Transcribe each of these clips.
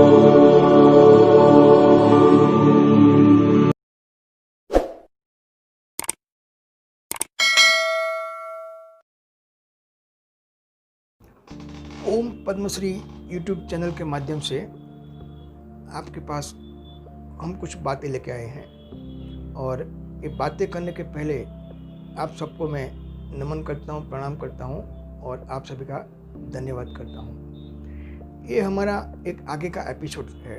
ओम Padmashri YouTube channel के माध्यम से आपके पास हम कुछ बातें लेके आए हैं और ये बातें करने के पहले आप सबको मैं नमन करता हूँ, प्रणाम करता हूँ और आप सभी का धन्यवाद करता हूँ। ये हमारा एक आगे का एपिसोड है।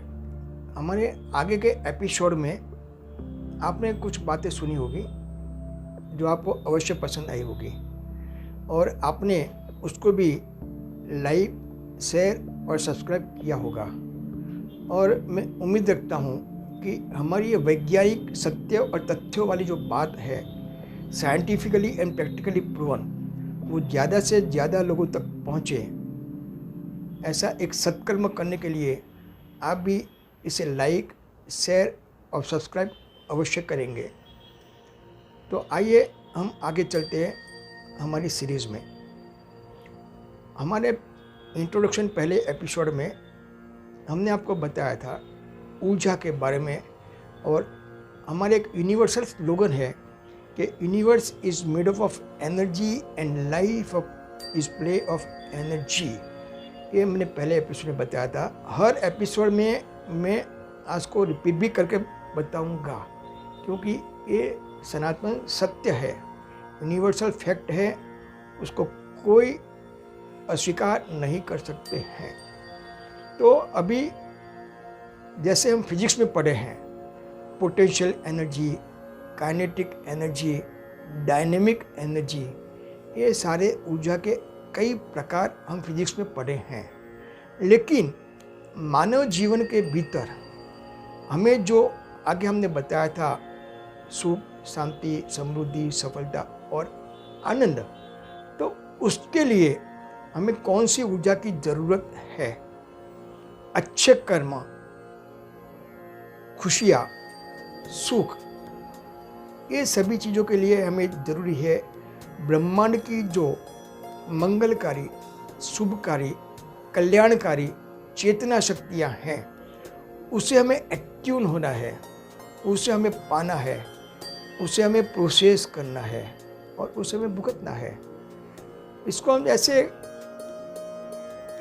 हमारे आगे के एपिसोड में आपने कुछ बातें सुनी होगी जो आपको अवश्य पसंद आई होगी और आपने उसको भी लाइक, शेयर और सब्सक्राइब किया होगा और मैं उम्मीद रखता हूँ कि हमारी ये वैज्ञानिक सत्य और तथ्यों वाली जो बात है, साइंटिफिकली एंड प्रैक्टिकली प्रूवन, वो ज़्यादा से ज़्यादा लोगों तक पहुँचे। ऐसा एक सत्कर्म करने के लिए आप भी इसे लाइक, शेयर और सब्सक्राइब अवश्य करेंगे। तो आइए हम आगे चलते हैं हमारी सीरीज़ में। हमारे इंट्रोडक्शन पहले एपिसोड में हमने आपको बताया था ऊर्जा के बारे में और हमारे एक यूनिवर्सल स्लोगन है कि universe is made of energy and life is play of energy. ये मैंने पहले एपिसोड में बताया था। हर एपिसोड में मैं आज को रिपीट भी करके बताऊंगा क्योंकि ये सनातन सत्य है, यूनिवर्सल फैक्ट है, उसको कोई अस्वीकार नहीं कर सकते हैं। तो अभी जैसे हम फिजिक्स में पढ़े हैं, potential energy, kinetic energy, dynamic energy, ये सारे ऊर्जा के कई प्रकार हम फिजिक्स में पढ़े हैं। लेकिन मानव जीवन के भीतर हमें जो आगे हमने बताया था सुख, शांति, समृद्धि, सफलता और आनंद, तो उसके लिए हमें कौन सी ऊर्जा की जरूरत है? अच्छे कर्म, खुशियाँ, सुख, ये सभी चीज़ों के लिए हमें जरूरी है ब्रह्मांड की जो मंगलकारी, शुभकारी, कल्याणकारी चेतना शक्तियाँ हैं, उसे हमें एक्ट्यून होना है, उसे हमें पाना है, उसे हमें प्रोसेस करना है और उसे हमें भुगतना है। इसको हम ऐसे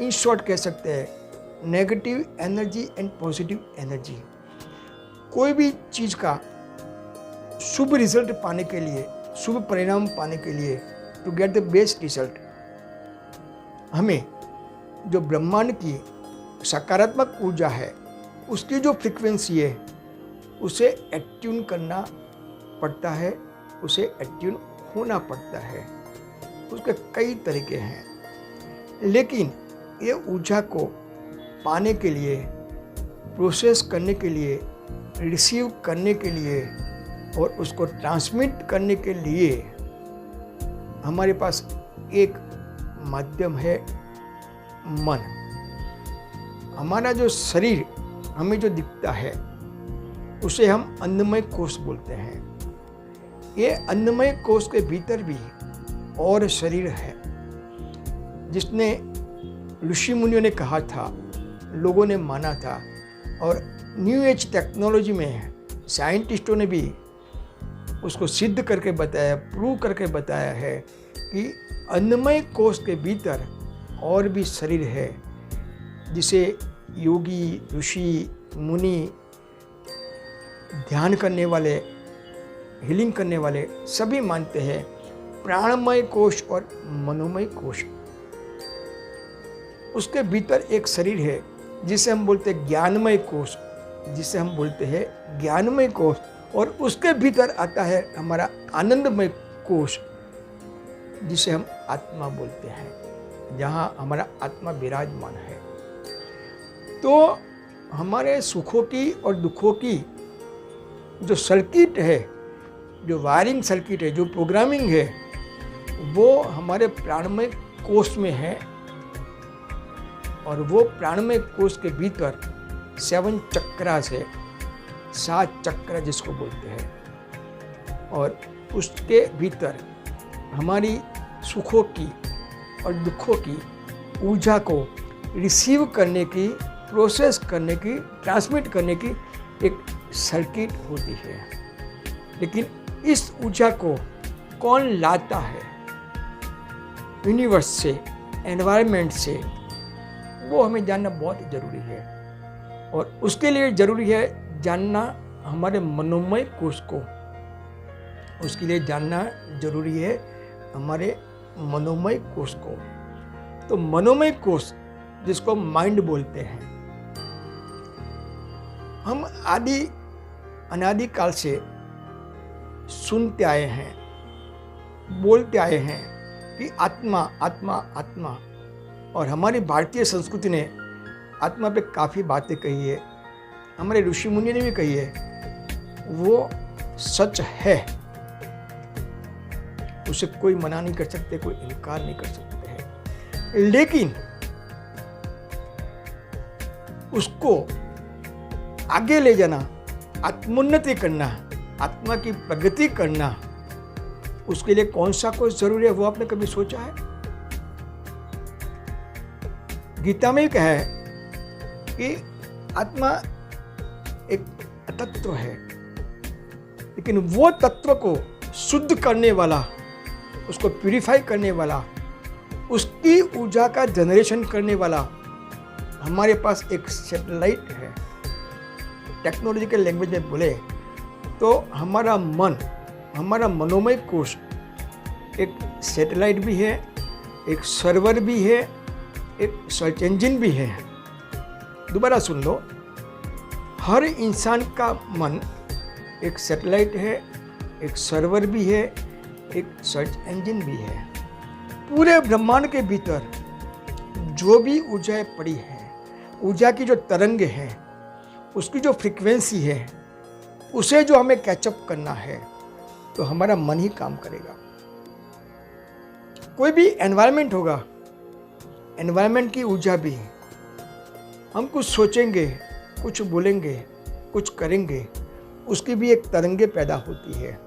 इन शॉर्ट कह सकते हैं negative energy and positive energy. कोई भी चीज़ का शुभ रिजल्ट पाने के लिए, शुभ परिणाम पाने के लिए, to get the best result, हमें जो ब्रह्मांड की सकारात्मक ऊर्जा है, उसकी जो फ्रीक्वेंसी है, उसे एट्यून करना पड़ता है, उसे एट्यून होना पड़ता है। उसके कई तरीके हैं, लेकिन ये ऊर्जा को पाने के लिए, प्रोसेस करने के लिए, रिसीव करने के लिए और उसको ट्रांसमिट करने के लिए हमारे पास एक माध्यम है, मन। हमारा जो शरीर हमें जो दिखता है उसे हम अन्नमय कोश बोलते हैं। ये अन्नमय कोश के भीतर भी और शरीर है, जिसने ऋषि मुनियों ने कहा था, लोगों ने माना था और न्यू एज टेक्नोलॉजी में साइंटिस्टों ने भी उसको सिद्ध करके बताया, प्रूव करके बताया है कि अन्नमय कोश के भीतर और भी शरीर है, जिसे योगी, ऋषि, मुनि, ध्यान करने वाले, हीलिंग करने वाले सभी मानते हैं, प्राणमय कोश और मनोमय कोश। उसके भीतर एक शरीर है जिसे हम बोलते हैं ज्ञानमय कोश, जिसे हम बोलते हैं ज्ञानमय कोश, और उसके भीतर आता है हमारा आनंदमय कोश, जिसे हम आत्मा बोलते हैं, जहाँ हमारा आत्मा विराजमान है। तो हमारे सुखों की और दुखों की जो सर्किट है, जो वायरिंग सर्किट है, जो प्रोग्रामिंग है, वो हमारे प्राणमय कोश में है और वो प्राणमय कोश के भीतर 7 चक्रास है, 7 चक्र जिसको बोलते हैं, और उसके भीतर हमारी सुखों की और दुखों की ऊर्जा को रिसीव करने की प्रोसेस करने की, ट्रांसमिट करने की एक सर्किट होती है। लेकिन इस ऊर्जा को कौन लाता है यूनिवर्स से, एनवायरनमेंट से, वो हमें जानना बहुत ज़रूरी है। और उसके लिए ज़रूरी है जानना हमारे मनोमय कोश को। उसके लिए जानना ज़रूरी है हमारे मनोमय कोश को। तो मनोमय कोश, जिसको माइंड बोलते हैं, हम अनादि काल से सुनते आए हैं, बोलते आए हैं कि आत्मा आत्मा आत्मा। और हमारी भारतीय संस्कृति ने आत्मा पे काफ़ी बातें कही है, हमारे ऋषि मुनि ने भी कही है। वो सच है, उसे कोई मना नहीं कर सकते, कोई इनकार नहीं कर सकते हैं। लेकिन उसको आगे ले जाना, आत्मोन्नति करना, आत्मा की प्रगति करना, उसके लिए कौन सा कोर्स जरूरी है, वो आपने कभी सोचा है? गीता में कहा है कि आत्मा एक तत्व है, लेकिन वो तत्व को शुद्ध करने वाला, उसको प्यूरिफाई करने वाला, उसकी ऊर्जा का जनरेशन करने वाला हमारे पास एक सैटेलाइट है। टेक्नोलॉजिकल लैंग्वेज में बोले तो हमारा मन, हमारा मनोमय कोश एक सैटेलाइट भी है, एक सर्वर भी है, एक सर्च इंजन भी है। दोबारा सुन लो, हर इंसान का मन एक सैटेलाइट है, एक सर्वर भी है, एक सर्च इंजन भी है। पूरे ब्रह्मांड के भीतर जो भी ऊर्जाएं पड़ी है, ऊर्जा की जो तरंगे हैं, उसकी जो फ्रीक्वेंसी है, उसे जो हमें कैचअप करना है, तो हमारा मन ही काम करेगा। कोई भी एनवायरनमेंट होगा, एनवायरनमेंट की ऊर्जा भी, हम कुछ सोचेंगे, कुछ बोलेंगे, कुछ करेंगे, उसकी भी एक तरंगे पैदा होती है।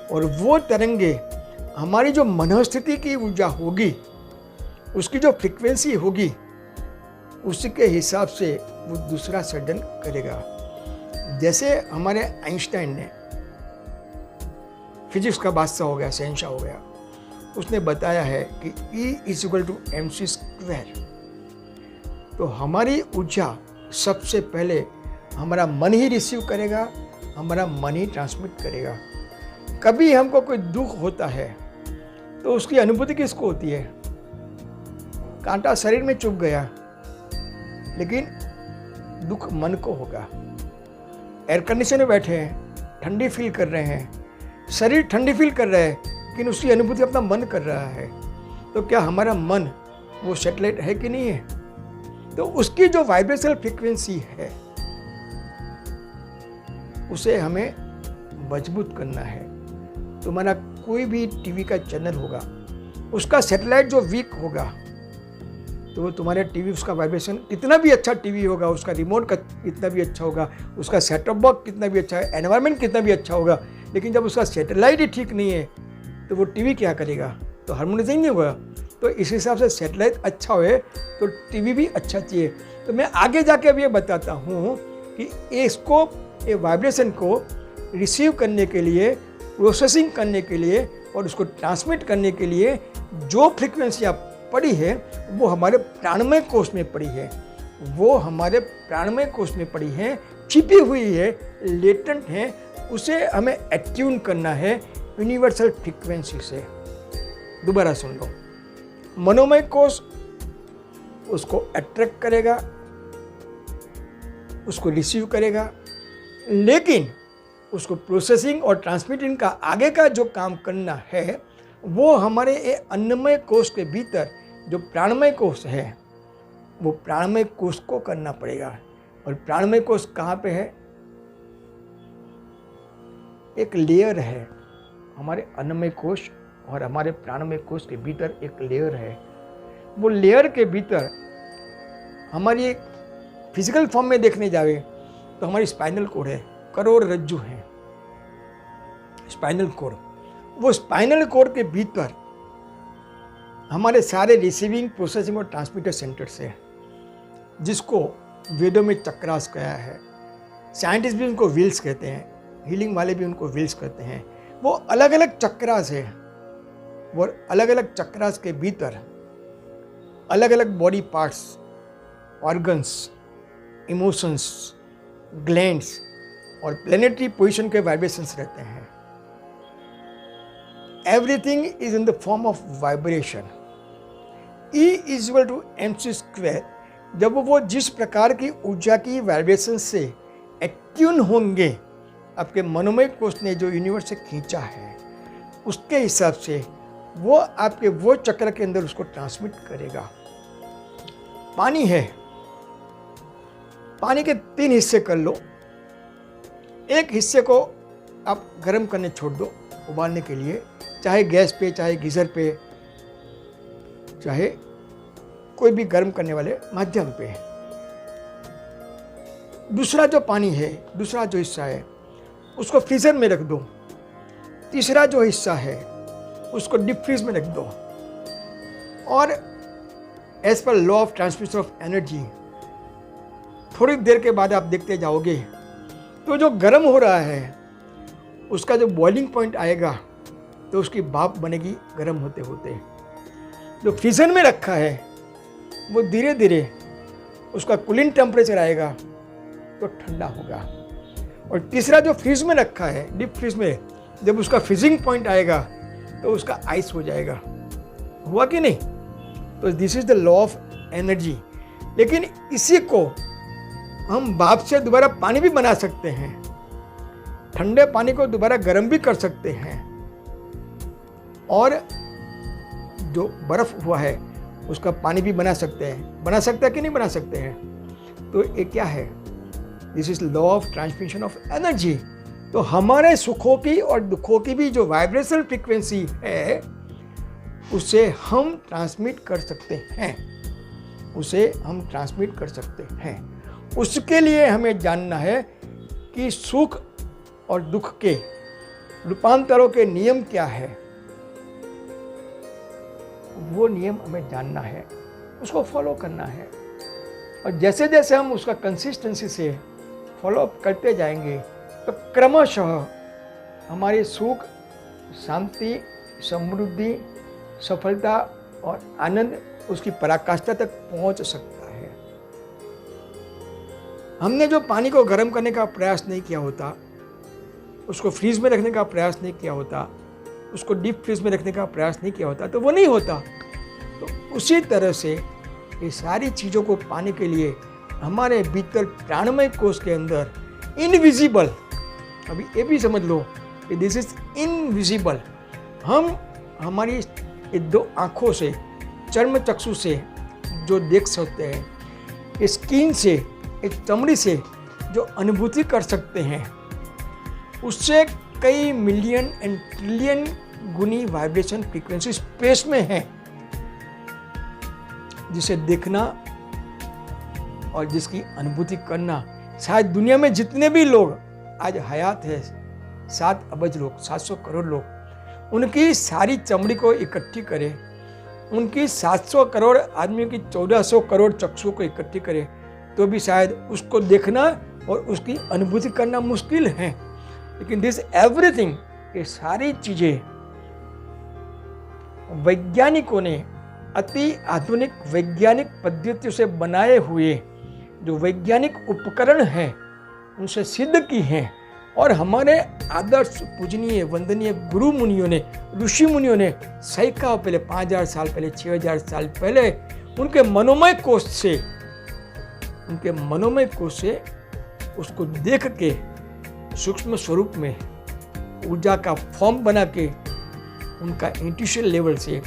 और वो तरंगे हमारी जो मनोस्थिति की ऊर्जा होगी, उसकी जो फ्रीक्वेंसी होगी, उसी के हिसाब से वो दूसरा सर्जन करेगा। जैसे हमारे आइंस्टाइन ने, फिजिक्स का बादशाह हो गया, शहंशाह हो गया, उसने बताया है कि E = mc²। तो हमारी ऊर्जा सबसे पहले हमारा मन ही रिसीव करेगा, हमारा मन ही ट्रांसमिट करेगा। कभी हमको कोई दुख होता है तो उसकी अनुभूति किसको होती है? कांटा शरीर में चुभ गया, लेकिन दुख मन को होगा। एयर कंडीशन में बैठे हैं, ठंडी फील कर रहे हैं, शरीर ठंडी फील कर रहा है, लेकिन उसकी अनुभूति अपना मन कर रहा है। तो क्या हमारा मन वो सैटेलाइट है कि नहीं है? तो उसकी जो वाइब्रेशनल फ्रीक्वेंसी है, उसे हमें मजबूत करना है। तुम्हारा कोई भी टीवी का चैनल होगा, उसका सैटेलाइट जो वीक होगा, तो वो तुम्हारे टीवी, उसका वाइब्रेशन कितना भी अच्छा टीवी होगा, उसका रिमोट का कितना भी अच्छा होगा, उसका सेटअप बॉक्स कितना भी अच्छा है, एनवायरनमेंट कितना भी अच्छा होगा, लेकिन जब उसका सैटेलाइट ही ठीक नहीं है, तो वो टीवी क्या करेगा? तो हार्मोनाइजिंग नहीं होगा। तो इस हिसाब से सैटेलाइट अच्छा होए तो टीवी भी अच्छा चाहिए। तो मैं आगे जाके अब ये बताता हूँ कि इसको, ये वाइब्रेशन को रिसीव करने के लिए, प्रोसेसिंग करने के लिए और उसको ट्रांसमिट करने के लिए जो फ्रीक्वेंसियाँ पड़ी है, वो हमारे प्राणमय कोश में पड़ी है। वो हमारे प्राणमय कोश में पड़ी है, छिपी हुई है, लेटेंट है। उसे हमें एट्यून करना है यूनिवर्सल फ्रीक्वेंसी से। दोबारा सुन लो, मनोमय कोश उसको अट्रैक्ट करेगा, उसको रिसीव करेगा, लेकिन उसको प्रोसेसिंग और ट्रांसमिटिंग का आगे का जो काम करना है, वो हमारे ये अन्नमय कोश के भीतर जो प्राणमय कोश है, वो प्राणमय कोश को करना पड़ेगा। और प्राणमय कोश कहाँ पे है? एक लेयर है हमारे अन्नमय कोश और हमारे प्राणमय कोश के भीतर एक लेयर है। वो लेयर के भीतर हमारी एक फिजिकल फॉर्म में देखने जावे तो हमारी स्पाइनल कोड है, करोड़रज्जु है स्पाइनल कोड। वो स्पाइनल कोड के भीतर हमारे सारे रिसीविंग, प्रोसेसिंग और ट्रांसमीटर सेंटर्स हैं, जिसको वेदों में चक्रास कहा है, साइंटिस्ट भी उनको व्हील्स कहते हैं, हीलिंग वाले भी उनको व्हील्स कहते हैं। वो अलग अलग चक्रास है, वो अलग अलग चक्रास के भीतर अलग अलग body parts, organs, emotions, glands और प्लेनेटरी पोजीशन के वाइब्रेशंस रहते हैं। Everything is in the form of vibration. E is equal to mc square. जब वो जिस प्रकार की ऊर्जा की वाइब्रेशन से एक्ट्यून होंगे, आपके मनोमय कोष ने जो यूनिवर्स से खींचा है, उसके हिसाब से वो आपके वो चक्र के अंदर उसको ट्रांसमिट करेगा। पानी है, पानी के 3 हिस्से कर लो। एक हिस्से को आप गर्म करने छोड़ दो उबालने के लिए, चाहे गैस पे, चाहे गीज़र पे, चाहे कोई भी गर्म करने वाले माध्यम पे। दूसरा जो पानी है, दूसरा जो हिस्सा है, उसको फ्रीजर में रख दो। तीसरा जो हिस्सा है उसको डीप फ्रीज में रख दो। और as per law of transmission of energy, थोड़ी देर के बाद आप देखते जाओगे तो जो गर्म हो रहा है उसका जो बॉइलिंग पॉइंट आएगा तो उसकी भाप बनेगी गर्म होते होते। जो फ्रीजर में रखा है वो धीरे धीरे उसका कूलिंग टेम्परेचर आएगा तो ठंडा होगा। और तीसरा जो फ्रीज में रखा है, डीप फ्रीज में, जब उसका फ्रीजिंग पॉइंट आएगा तो उसका आइस हो जाएगा। हुआ कि नहीं? तो this is the law of energy. लेकिन इसी को हम भाप से दोबारा पानी भी बना सकते हैं, ठंडे पानी को दोबारा गर्म भी कर सकते हैं, और जो बर्फ हुआ है उसका पानी भी बना सकते हैं। बना सकते हैं कि नहीं बना सकते हैं? तो ये क्या है? This is law of transmission of energy. तो हमारे सुखों की और दुखों की भी जो वाइब्रेशनल फ्रीक्वेंसी है उसे हम ट्रांसमिट कर सकते हैं, उसे हम ट्रांसमिट कर सकते हैं। उसके लिए हमें जानना है कि सुख और दुख के रूपांतरों के नियम क्या है। वो नियम हमें जानना है, उसको फॉलो करना है। और जैसे जैसे हम उसका कंसिस्टेंसी से फॉलो अप करते जाएंगे तो क्रमशः हमारी सुख, शांति, समृद्धि, सफलता और आनंद उसकी पराकाष्ठा तक पहुंच सकता है। हमने जो पानी को गर्म करने का प्रयास नहीं किया होता, उसको फ्रीज में रखने का प्रयास नहीं किया होता, उसको डीप फ्रीज में रखने का प्रयास नहीं किया होता, तो वो नहीं होता। तो उसी तरह से ये सारी चीज़ों को पाने के लिए हमारे भीतर प्राणमय कोष के अंदर इनविजिबल, अभी ये भी समझ लो कि दिस इज इनविजिबल, हम हमारी 2 आँखों से, चर्म चक्षु से जो देख सकते हैं, स्किन से, एक चमड़ी से जो अनुभूति कर सकते हैं, उससे कई मिलियन एंड ट्रिलियन गुनी वाइब्रेशन फ्रीक्वेंसी स्पेस में है, जिसे देखना और जिसकी अनुभूति करना शायद दुनिया में जितने भी लोग आज हयात है, 7 अरब लोग, 700 करोड़ लोग, उनकी सारी चमड़ी को इकट्ठी करें, उनकी 700 करोड़ आदमियों की 1400 करोड़ चक्षुओं को इकट्ठी करें, तो भी शायद उसको देखना और उसकी अनुभूति करना मुश्किल है। लेकिन दिस एवरीथिंग, ये सारी चीज़ें वैज्ञानिकों ने अति आधुनिक वैज्ञानिक पद्धतियों से बनाए हुए जो वैज्ञानिक उपकरण हैं उनसे सिद्ध की हैं। और हमारे आदर्श, पूजनीय, वंदनीय गुरु मुनियों ने, ऋषि मुनियों ने सैकड़ों पहले, 5000 साल पहले, 6000 साल पहले उनके मनोमय कोष से उसको देख के सूक्ष्म स्वरूप में ऊर्जा का फॉर्म बना के उनका इंट्यूशन लेवल से,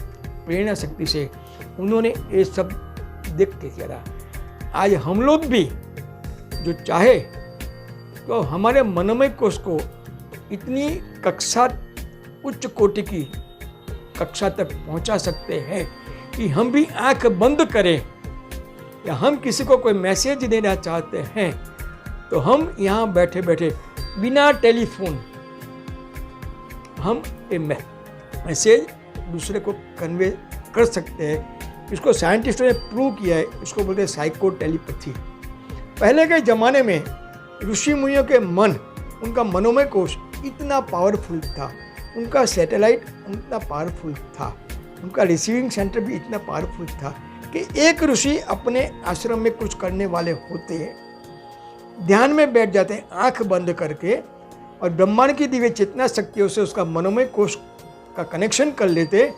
प्रेरणा शक्ति से उन्होंने ये सब देख के किया। आज हम लोग भी जो चाहे तो हमारे मनोमय कोष को इतनी कक्षा, उच्च कोटि की कक्षा तक पहुंचा सकते हैं कि हम भी आंख बंद करें, या हम किसी को कोई मैसेज देना चाहते हैं तो हम यहाँ बैठे बैठे बिना टेलीफोन हम ये मैसेज दूसरे को कन्वे कर सकते हैं। इसको साइंटिस्टों ने प्रूव किया है, इसको बोलते हैं साइको टेलीपैथी। पहले के ज़माने में ऋषि मुनियों के मन, उनका मनोमय कोश इतना पावरफुल था, उनका सैटेलाइट उतना पावरफुल था, उनका रिसीविंग सेंटर भी इतना पावरफुल था कि एक ऋषि अपने आश्रम में कुछ करने वाले होते ध्यान में बैठ जाते हैं आंख बंद करके, और ब्रह्मांड की दिव्य चेतना शक्तियों से उसका मनोमय कोश का कनेक्शन कर लेते,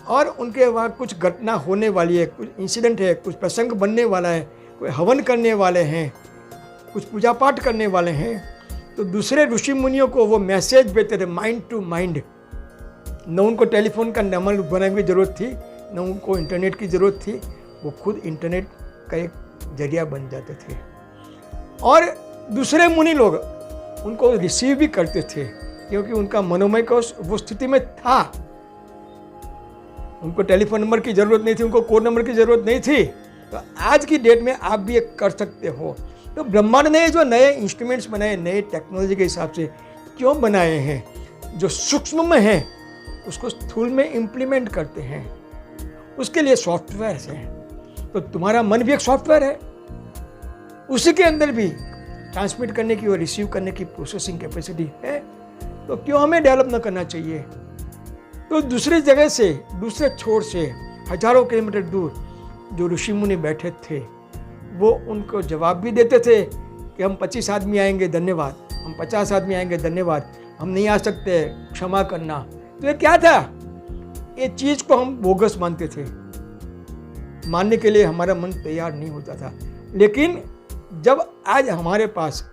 और उनके वहाँ कुछ घटना होने वाली है, कुछ इंसिडेंट है, कुछ प्रसंग बनने वाला है, कोई हवन करने वाले हैं, कुछ पूजा पाठ करने वाले हैं, तो दूसरे ऋषि मुनियों को वो मैसेज भेजते थे माइंड टू माइंड। न उनको टेलीफोन का नंबर बनाने की ज़रूरत थी, न उनको इंटरनेट की ज़रूरत थी, वो खुद इंटरनेट का एक जरिया बन जाते थे। और दूसरे मुनि लोग उनको रिसीव भी करते थे, क्योंकि उनका मनोमय कोश वो स्थिति में था। उनको टेलीफोन नंबर की ज़रूरत नहीं थी, उनको कोड नंबर की ज़रूरत नहीं थी। तो आज की डेट में आप भी ये कर सकते हो। तो ब्रह्मांड ने जो नए इंस्ट्रूमेंट्स बनाए, नए टेक्नोलॉजी के हिसाब से क्यों बनाए हैं, जो सूक्ष्म में है उसको स्थूल में इम्प्लीमेंट करते हैं, उसके लिए सॉफ्टवेयर हैं। तो तुम्हारा मन भी एक सॉफ्टवेयर है, उसी के अंदर भी ट्रांसमिट करने की और रिसीव करने की प्रोसेसिंग कैपेसिटी है। तो क्यों हमें डेवलप ना करना चाहिए। तो दूसरी जगह से, दूसरे छोर से हजारों किलोमीटर दूर जो ऋषि मुनि बैठे थे, वो उनको जवाब भी देते थे कि हम 25 आदमी आएंगे धन्यवाद, हम 50 आदमी आएंगे धन्यवाद, हम नहीं आ सकते क्षमा करना। तो ये क्या था, ये चीज़ को हम बोगस मानते थे, मानने के लिए हमारा मन तैयार नहीं होता था। लेकिन जब आज हमारे पास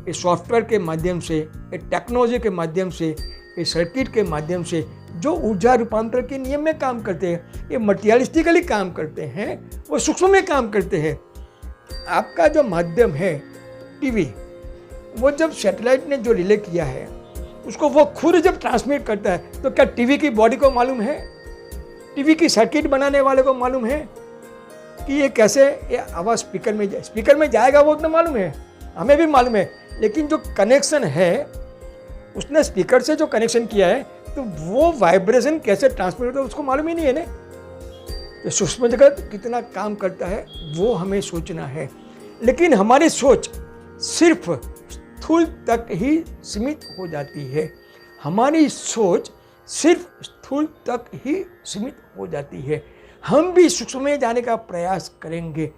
इस सॉफ्टवेयर के माध्यम से, इस टेक्नोलॉजी के माध्यम से, इस सर्किट के माध्यम से जो ऊर्जा रूपांतर के नियम में काम करते हैं, ये मटेरियलिस्टिकली काम करते हैं, वो सूक्ष्म में काम करते हैं। आपका जो माध्यम है टीवी, वो जब सैटेलाइट ने जो रिले किया है उसको वो खुद जब ट्रांसमिट करता है, तो क्या टीवी की बॉडी को मालूम है, टीवी की सर्किट बनाने वाले को मालूम है कि ये कैसे ये आवाज़ स्पीकर में जाएगा, वो उतना मालूम है, हमें भी मालूम है। लेकिन जो कनेक्शन है, उसने स्पीकर से जो कनेक्शन किया है, तो वो वाइब्रेशन कैसे ट्रांसमिट होता है उसको मालूम ही नहीं है ना। तो सूक्ष्म जगत कितना काम करता है वो हमें सोचना है। लेकिन हमारी सोच सिर्फ स्थूल तक ही सीमित हो जाती है, हमारी सोच सिर्फ स्थूल तक ही सीमित हो जाती है। हम भी सूक्ष्म में जाने का प्रयास करेंगे,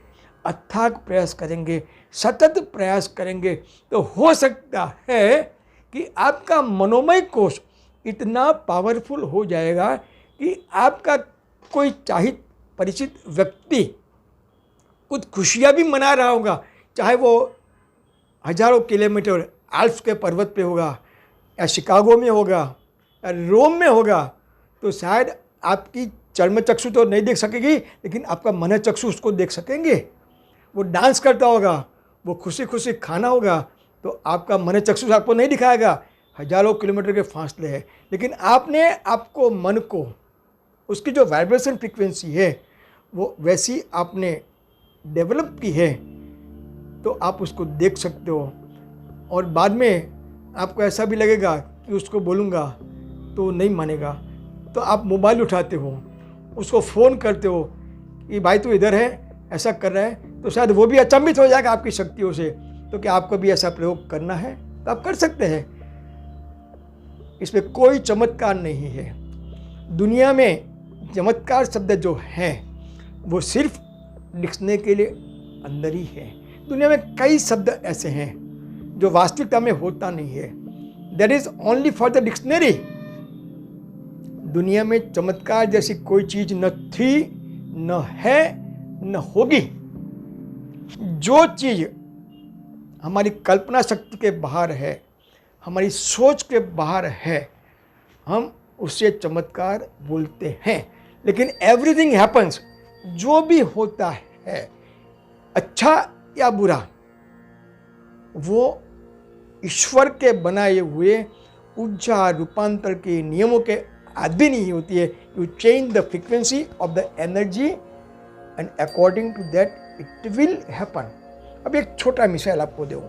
अथाक प्रयास करेंगे, सतत प्रयास करेंगे, तो हो सकता है कि आपका मनोमय कोश इतना पावरफुल हो जाएगा कि आपका कोई चाहित परिचित व्यक्ति कुछ खुशियाँ भी मना रहा होगा, चाहे वो हजारों किलोमीटर आल्प्स के पर्वत पे होगा, या शिकागो में होगा, या रोम में होगा, तो शायद आपकी चर्म चक्षु तो नहीं देख सकेगी, लेकिन आपका मन चक्षु उसको देख सकेंगे। वो डांस करता होगा, वो खुशी खुशी खाना होगा, तो आपका मन चक्षु आपको नहीं दिखाएगा, हजारों किलोमीटर के फासले है। लेकिन आपने आपको मन को, उसकी जो वाइब्रेशन फ्रीक्वेंसी है वो वैसी आपने डेवलप की है, तो आप उसको देख सकते हो। और बाद में आपको ऐसा भी लगेगा कि उसको बोलूँगा तो नहीं मानेगा, तो आप मोबाइल उठाते हो, उसको फ़ोन करते हो कि भाई तू इधर है, ऐसा कर रहा है, तो शायद वो भी अचंभित हो जाएगा आपकी शक्तियों से। तो क्या आपको भी ऐसा प्रयोग करना है तो आप कर सकते हैं, इसमें कोई चमत्कार नहीं है। दुनिया में चमत्कार शब्द जो है वो सिर्फ लिखने के लिए अंदर ही है। दुनिया में कई शब्द ऐसे हैं जो वास्तविकता में होता नहीं है, that is only for the dictionary. दुनिया में चमत्कार जैसी कोई चीज न थी, न है, न होगी। जो चीज हमारी कल्पना शक्ति के बाहर है, हमारी सोच के बाहर है, हम उससे चमत्कार बोलते हैं। लेकिन एवरीथिंग हैपन्स, जो भी होता है अच्छा या बुरा, वो ईश्वर के बनाए हुए ऊर्जा रूपांतर के नियमों के अधीन ही होती है। You change the frequency of the energy and according to that it will happen. अब एक छोटा मिसाल आपको दूँ।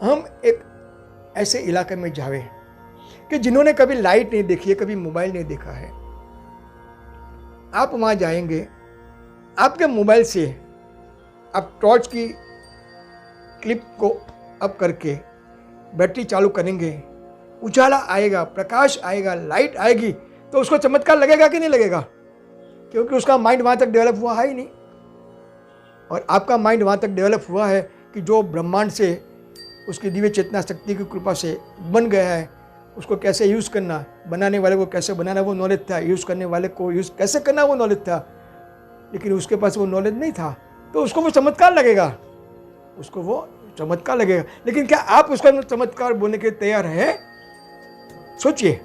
हम एक ऐसे इलाके में जावे कि जिन्होंने कभी लाइट नहीं देखी है, कभी मोबाइल नहीं देखा है, आप वहाँ जाएंगे, आपके मोबाइल से आप टॉर्च की क्लिप को अप करके बैटरी चालू करेंगे, उजाला आएगा, प्रकाश आएगा, लाइट आएगी, तो उसको चमत्कार लगेगा कि नहीं लगेगा? क्योंकि उसका माइंड वहाँ तक डेवलप हुआ है ही नहीं। और आपका माइंड वहाँ तक डेवलप हुआ है कि जो ब्रह्मांड से उसकी दिव्य चेतना शक्ति की कृपा से बन गया है, उसको कैसे यूज़ करना, बनाने वाले को कैसे बनाना वो नॉलेज था, यूज़ करने वाले को यूज़ कैसे करना वो नॉलेज था। लेकिन उसके पास वो नॉलेज नहीं था, तो उसको वो चमत्कार लगेगा, उसको वो चमत्कार लगेगा। लेकिन क्या आप उसका चमत्कार बोलने के तैयार हैं? सोचिए,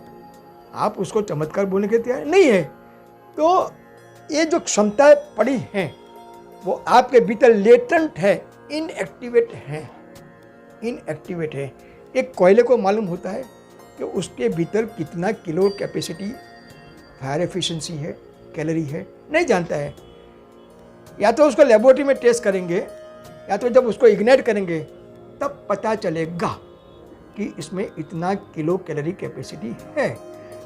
आप उसको चमत्कार बोलने के तैयार नहीं है। तो ये जो क्षमताएं पड़ी हैं वो आपके भीतर लेटेंट है, इनएक्टिवेट है। एक कोयले को मालूम होता है कि उसके भीतर कितना किलो कैपेसिटी फायर एफिशिएंसी है, कैलोरी है, नहीं जानता है। या तो उसको लेबोरेटरी में टेस्ट करेंगे, या तो जब उसको इग्नाइट करेंगे तब पता चलेगा कि इसमें इतना किलो कैलोरी कैपेसिटी है।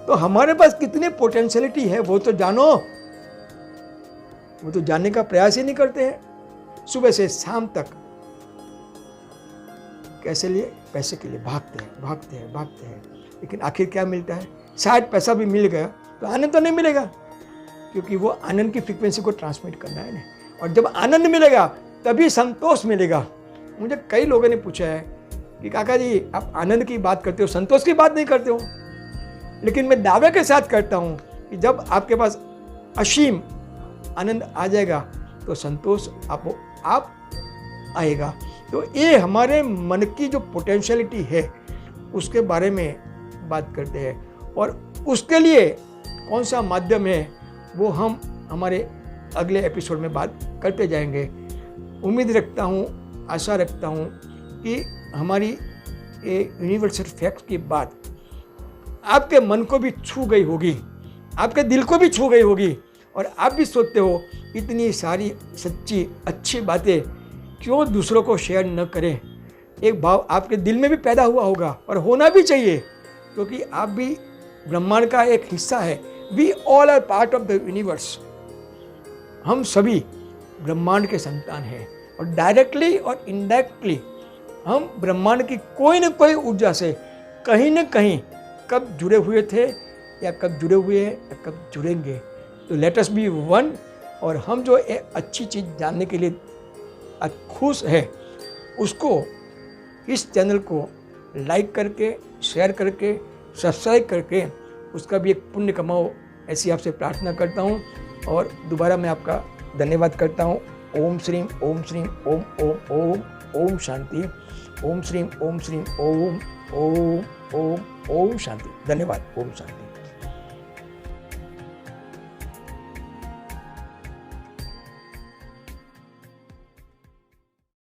तो हमारे पास कितनी पोटेंशियलिटी है वो तो जानो, वो तो जानने का प्रयास ही नहीं करते हैं। सुबह से शाम तक कैसे लिए? पैसे के लिए भागते हैं। लेकिन आखिर क्या मिलता है? शायद पैसा भी मिल गया तो आनंद तो नहीं मिलेगा, क्योंकि वो आनंद की फ्रीक्वेंसी को ट्रांसमिट करना है ना। और जब आनंद मिलेगा तभी संतोष मिलेगा। मुझे कई लोगों ने पूछा है कि काका जी आप आनंद की बात करते हो, संतोष की बात नहीं करते हो। लेकिन मैं दावे के साथ करता हूँ कि जब आपके पास असीम आनंद आ जाएगा तो संतोष आप आएगा। तो ये हमारे मन की जो पोटेंशियलिटी है उसके बारे में बात करते हैं, और उसके लिए कौन सा माध्यम है वो हम हमारे अगले एपिसोड में बात करते जाएंगे। उम्मीद रखता हूँ, आशा रखता हूँ कि हमारी ये यूनिवर्सल फैक्ट की बात आपके मन को भी छू गई होगी, आपके दिल को भी छू गई होगी, और आप भी सोचते हो इतनी सारी सच्ची अच्छी बातें क्यों दूसरों को शेयर न करें। एक भाव आपके दिल में भी पैदा हुआ होगा, और होना भी चाहिए, क्योंकि आप भी ब्रह्मांड का एक हिस्सा है। We all are part of the universe. हम सभी ब्रह्मांड के संतान हैं, और डायरेक्टली और इनडायरेक्टली हम ब्रह्मांड की कोई न कोई ऊर्जा से कहीं न कहीं कब जुड़े हुए थे, या कब जुड़े हुए हैं, या कब जुड़ेंगे। तो लेट अस बी वन। और हम जो एक अच्छी चीज़ जानने के लिए खुश है, उसको इस चैनल को लाइक करके, शेयर करके, सब्सक्राइब करके उसका भी एक पुण्य कमाओ, ऐसी आपसे प्रार्थना करता हूँ। और दोबारा मैं आपका धन्यवाद करता हूँ। ओम श्रीम ओम श्रीम ओम ओम ओम ओम शांति। ओम श्रीम ओम श्रीम ओम ओम ओम ओम शांति। धन्यवाद। ओम शांति।